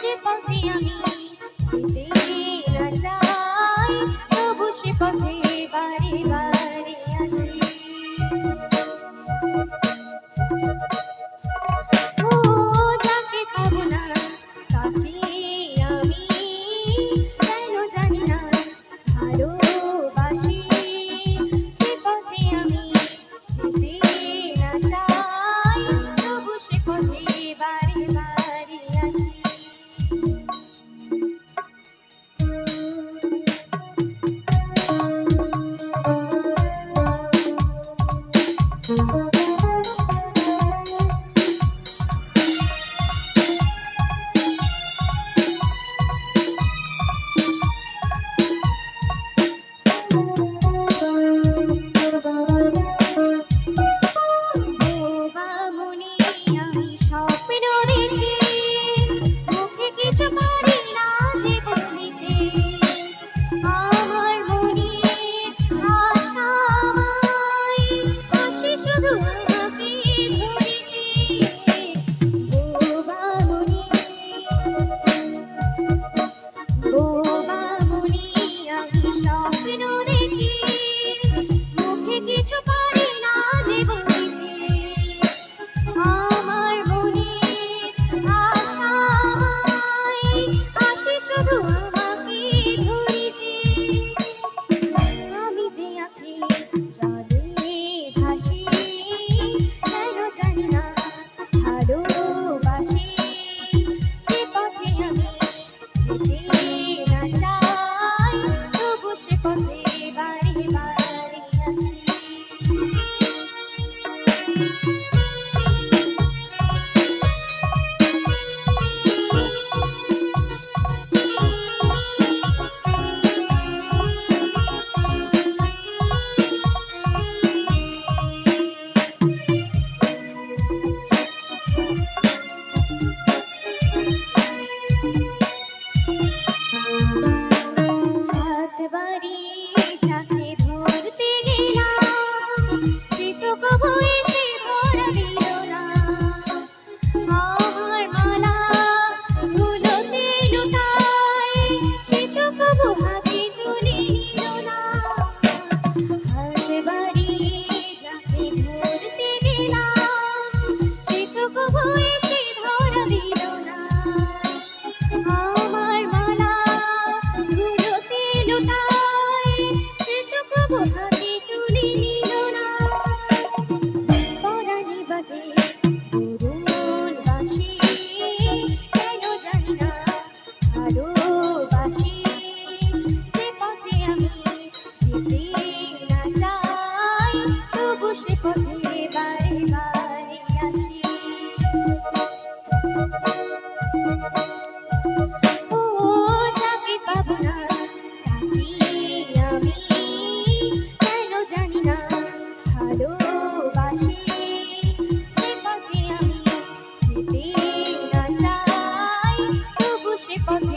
যে পথে আমি যেতে না চাই, তবু সে পথে বারে বারে আসি। ও যাকে পাবো না তাকে আমি কেন জানি না ভালোবাসি। যে পথে আমি যেতে না চাই, তবু সে পথে বারে বারে আসি। বোবা মনে আমি স্বপ্ন দেখি, মুখে কিছু পারি না যে বলিতে। আমার মনে আশা আমায় আসে শুধু আমাকে ধরিতে। বোবা মনে, বোবা মনে আমি স্বপ্ন দেখি, মুখে কিছু পারি না যে বলিতে। আমার মনে আশা আমায় আসে শুধু আমাকে ধরিতে। আমি যে আঁখি জলে ভাসি, কেন জানি না ভালোবাসি। যে পথে আমি যেতে না চাই, তবু সে পথে বারে বারে আসি। হাত বাড়িয়ে যাকে ধরতে গেলাম, সে তো কবু এসে ধরা দিল না। আমার মালা ধুলোতে লুটায়, সে তো কবু হাতে তুলে নিল না। হাত বাড়িয়ে যাকে ধরতে গেলাম, সে তো কবু এসে ধরা দিল না। আমার মালা ধুলোতে লুটায়, সে তো কবু হাতে তুলে নিল না। পরাণে বাজে করুণ বাঁশি, কেন জানি না ভালোবাসি। যে পথে আমি যেতে না চাই, তবু সে পথে বারে বারে আসি। ও যাকে পাবো না তাকে আমি কেন জানি না ভালোবাসি। যে পথে আমি যেতে না চাই, তবু সে পথে